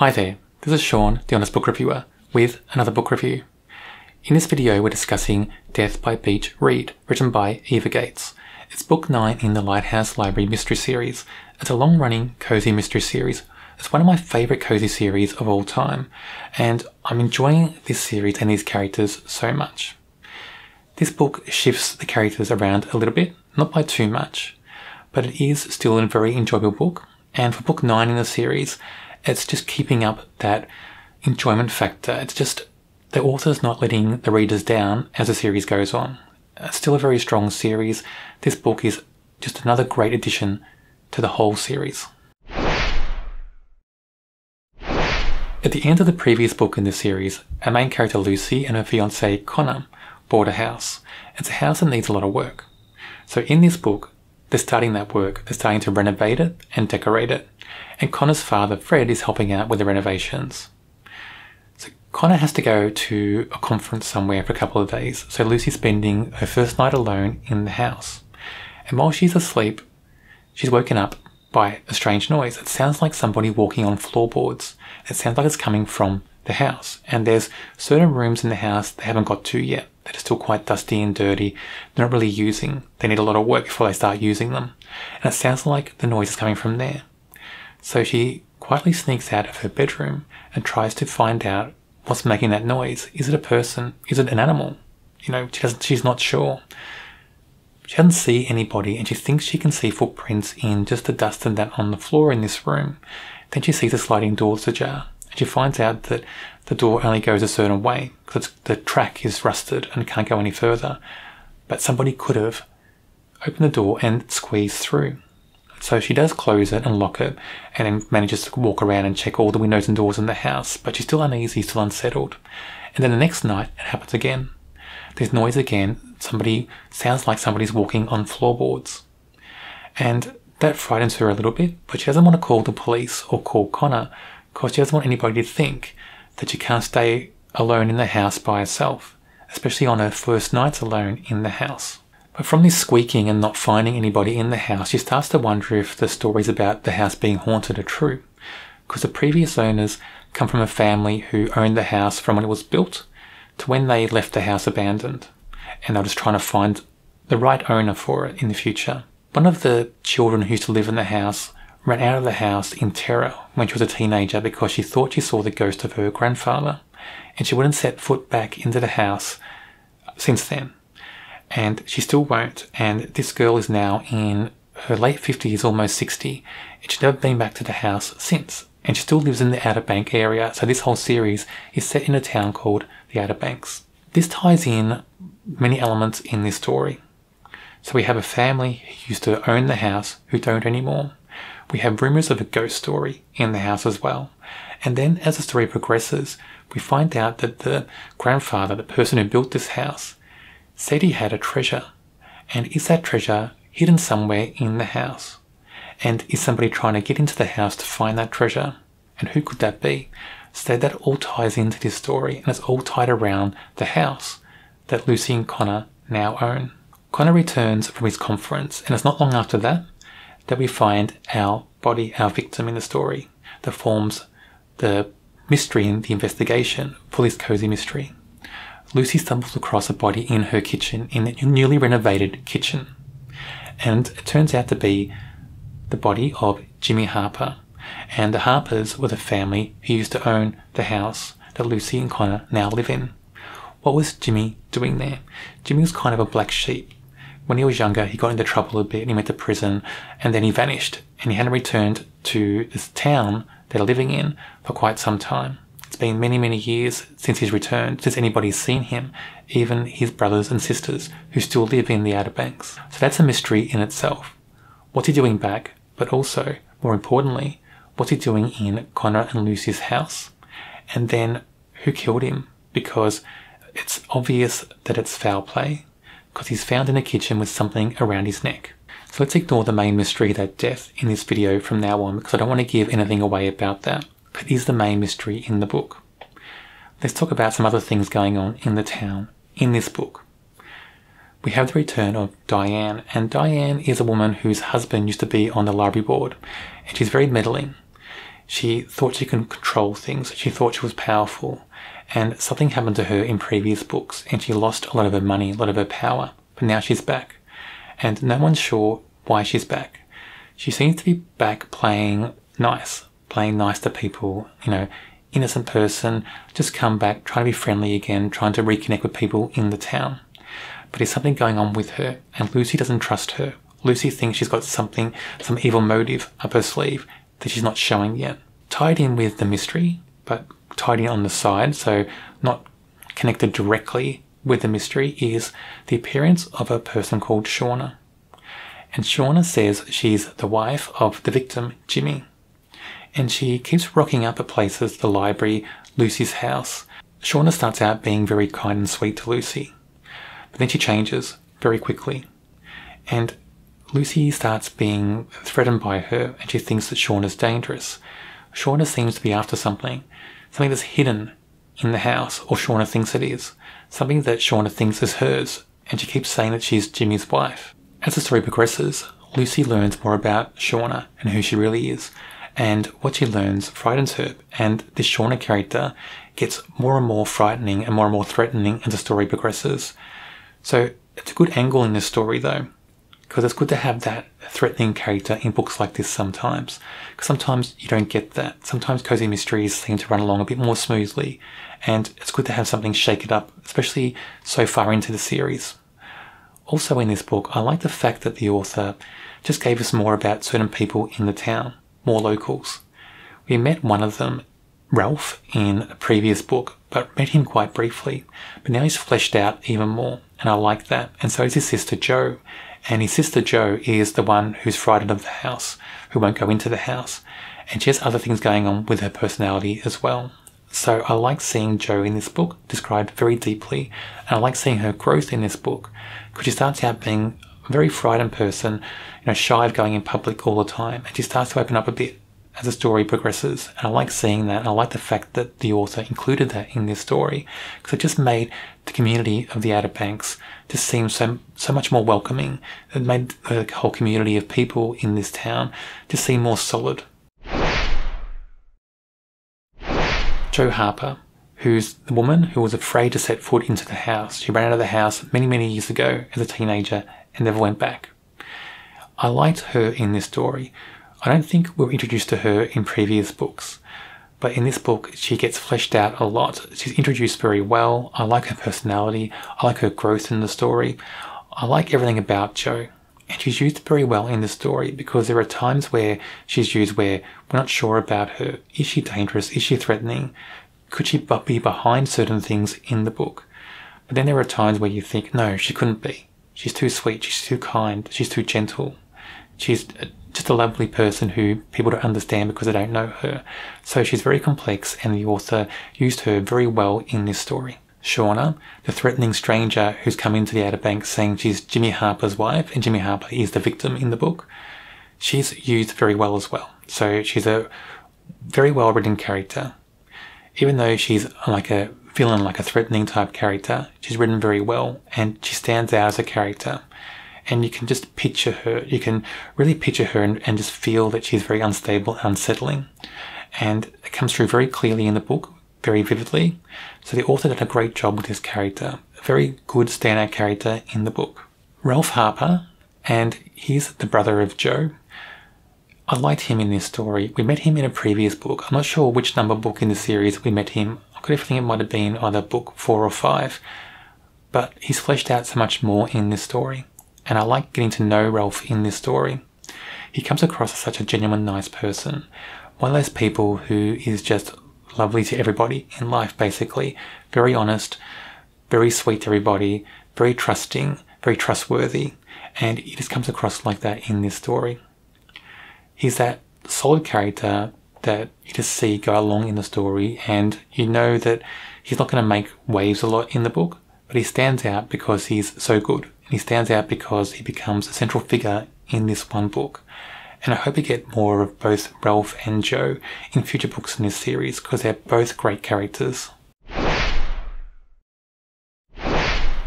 Hi there, this is Sean, the Honest Book Reviewer, with another book review. In this video we're discussing Death by Beach Read, written by Eva Gates. It's book 9 in the Lighthouse Library Mystery Series. It's a long-running cozy mystery series. It's one of my favourite cozy series of all time, and I'm enjoying this series and these characters so much. This book shifts the characters around a little bit, not by too much, but it is still a very enjoyable book, and for book 9 in the series, it's just keeping up that enjoyment factor. It's just the author's not letting the readers down as the series goes on. It's still a very strong series. This book is just another great addition to the whole series. At the end of the previous book in the series, our main character Lucy and her fiancé Connor bought a house. It's a house that needs a lot of work. So in this book, they're starting that work. They're starting to renovate it and decorate it. And Connor's father, Fred, is helping out with the renovations. So Connor has to go to a conference somewhere for a couple of days. So Lucy's spending her first night alone in the house. And while she's asleep, she's woken up by a strange noise. It sounds like somebody walking on floorboards. It sounds like it's coming from the house. And there's certain rooms in the house they haven't got to yet. They're still quite dusty and dirty. They're not really using. They need a lot of work before they start using them. And it sounds like the noise is coming from there. So she quietly sneaks out of her bedroom and tries to find out what's making that noise. Is it a person? Is it an animal? She's not sure. She doesn't see anybody, and she thinks she can see footprints in just the dust and that on the floor in this room. Then she sees the sliding doors ajar, and she finds out that the door only goes a certain way because the track is rusted and can't go any further. But somebody could have opened the door and squeezed through. So she does close it and lock it, and then manages to walk around and check all the windows and doors in the house, but she's still uneasy, still unsettled. And then the next night, it happens again. There's noise again. Sounds like somebody's walking on floorboards. And that frightens her a little bit, but she doesn't want to call the police or call Connor, because she doesn't want anybody to think that she can't stay alone in the house by herself, especially on her first nights alone in the house. But from this squeaking and not finding anybody in the house, she starts to wonder if the stories about the house being haunted are true, because the previous owners come from a family who owned the house from when it was built to when they left the house abandoned, and they're just trying to find the right owner for it in the future. One of the children who used to live in the house ran out of the house in terror when she was a teenager because she thought she saw the ghost of her grandfather, and she wouldn't set foot back into the house since then. And she still won't, and this girl is now in her late 50s, almost 60, and she's never been back to the house since. And she still lives in the Outer Bank area, so this whole series is set in a town called the Outer Banks. This ties in many elements in this story. So we have a family who used to own the house who don't anymore. We have rumours of a ghost story in the house as well. And then as the story progresses, we find out that the grandfather, the person who built this house, said he had a treasure. And is that treasure hidden somewhere in the house? And is somebody trying to get into the house to find that treasure? And who could that be? So that all ties into this story, and it's all tied around the house that Lucy and Connor now own. Connor returns from his conference, and it's not long after that we find our victim in the story, that forms the mystery and the investigation for this cozy mystery. Lucy stumbles across a body in her kitchen, in a newly renovated kitchen. And it turns out to be the body of Jimmy Harper. And the Harpers were the family who used to own the house that Lucy and Connor now live in. What was Jimmy doing there? Jimmy was kind of a black sheep. When he was younger, he got into trouble a bit and he went to prison, and then he vanished. And he hadn't returned to this town they're living in for quite some time. It's been many, many years since he's returned, since anybody's seen him, even his brothers and sisters who still live in the Outer Banks. So that's a mystery in itself. What's he doing back? But also, more importantly, what's he doing in Connor and Lucy's house? And then, who killed him? Because it's obvious that it's foul play, because he's found in a kitchen with something around his neck. So let's ignore the main mystery, that death, in this video from now on, because I don't want to give anything away about that. It is the main mystery in the book. Let's talk about some other things going on in the town in this book. We have the return of Diane, and Diane is a woman whose husband used to be on the library board, and she's very meddling. She thought she could control things. She thought she was powerful. And something happened to her in previous books, and she lost a lot of her money, a lot of her power. But now she's back. And no one's sure why she's back. She seems to be back playing nice to people, innocent person, just come back, trying to be friendly again, trying to reconnect with people in the town. But there's something going on with her, and Lucy doesn't trust her. Lucy thinks she's got some evil motive up her sleeve that she's not showing yet. Tied in with the mystery, but tied in on the side, so not connected directly with the mystery, is the appearance of a person called Shauna. And Shauna says she's the wife of the victim, Jimmy. And she keeps rocking up at places, the library, Lucy's house. Shauna starts out being very kind and sweet to Lucy. But then she changes very quickly. And Lucy starts being threatened by her, and she thinks that Shauna's dangerous. Shauna seems to be after something that's hidden in the house, or Shauna thinks it is. Something that Shauna thinks is hers, and she keeps saying that she's Jimmy's wife. As the story progresses, Lucy learns more about Shauna and who she really is. And what she learns frightens her, and this Shauna character gets more and more frightening and more threatening as the story progresses. So it's a good angle in this story though, because it's good to have that threatening character in books like this sometimes. Because sometimes you don't get that. Sometimes cozy mysteries seem to run along a bit more smoothly, and it's good to have something shake it up, especially so far into the series. Also in this book, I like the fact that the author just gave us more about certain people in the town. More locals. We met one of them, Ralph, in a previous book, but met him quite briefly. But now he's fleshed out even more, and I like that. And so is his sister Jo. And his sister Jo is the one who's frightened of the house, who won't go into the house. And she has other things going on with her personality as well. So I like seeing Jo in this book described very deeply, and I like seeing her growth in this book, because she starts out being a very frightened person, shy of going in public all the time, and she starts to open up a bit as the story progresses. And I like seeing that, and I like the fact that the author included that in this story, because it just made the community of the Outer Banks just seem so much more welcoming. It made the whole community of people in this town just seem more solid. Jo Harper, who's the woman who was afraid to set foot into the house. She ran out of the house many years ago as a teenager and never went back. I liked her in this story. I don't think we were introduced to her in previous books, but in this book she gets fleshed out a lot. She's introduced very well. I like her personality. I like her growth in the story. I like everything about Jo. And she's used very well in the story, because there are times where she's used where we're not sure about her. Is she dangerous? Is she threatening? Could she be behind certain things in the book? But then there are times where you think, no, she couldn't be. She's too sweet, she's too kind, she's too gentle. She's just a lovely person who people don't understand because they don't know her. So she's very complex, and the author used her very well in this story. Shauna, the threatening stranger who's come into the Outer Banks saying she's Jimmy Harper's wife, and Jimmy Harper is the victim in the book, she's used very well as well. So she's a very well written character. Even though she's like a villain, like a threatening type character, she's written very well, and she stands out as a character. And you can just picture her, you can really picture her and just feel that she's very unstable, unsettling. And it comes through very clearly in the book, very vividly. So the author did a great job with this character. A very good standout character in the book. Ralph Harper, and he's the brother of Jo. I liked him in this story. We met him in a previous book. I'm not sure which number book in the series we met him. I could think it might have been either book 4 or 5. But he's fleshed out so much more in this story. And I like getting to know Ralph in this story. He comes across as such a genuine, nice person. One of those people who is just lovely to everybody in life, basically. Very honest, very sweet to everybody, very trusting, very trustworthy. And he just comes across like that in this story. He's that solid character that you just see go along in the story, and you know that he's not going to make waves a lot in the book, but he stands out because he's so good. And he stands out because he becomes a central figure in this one book. And I hope we get more of both Ralph and Jo in future books in this series, because they're both great characters.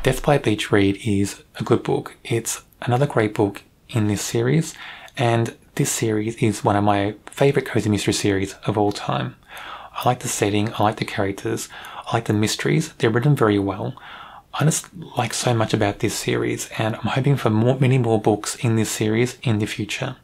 Death by Beach Read is a good book. It's another great book in this series, and this series is one of my favourite cozy mystery series of all time. I like the setting, I like the characters, I like the mysteries, they're written very well. I just like so much about this series, and I'm hoping for many more books in this series in the future.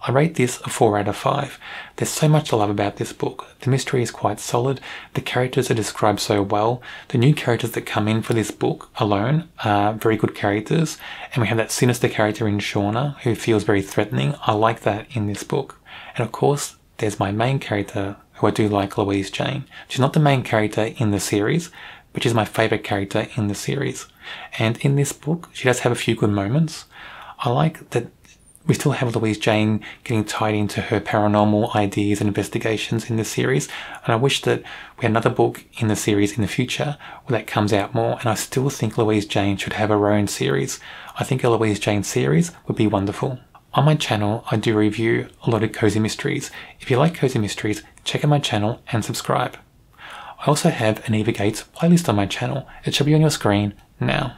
I rate this a 4 out of 5. There's so much to love about this book. The mystery is quite solid, the characters are described so well, the new characters that come in for this book alone are very good characters, and we have that sinister character in Shauna who feels very threatening. I like that in this book. And of course, there's my main character, who I do like, Louise Jane. She's not the main character in the series, but she's my favourite character in the series. And in this book, she does have a few good moments. I like that we still have Louise Jane getting tied into her paranormal ideas and investigations in this series, and I wish that we had another book in the series in the future where that comes out more, and I still think Louise Jane should have her own series. I think a Louise Jane series would be wonderful. On my channel, I do review a lot of cozy mysteries. If you like cozy mysteries, check out my channel and subscribe. I also have an Eva Gates playlist on my channel. It should be on your screen now.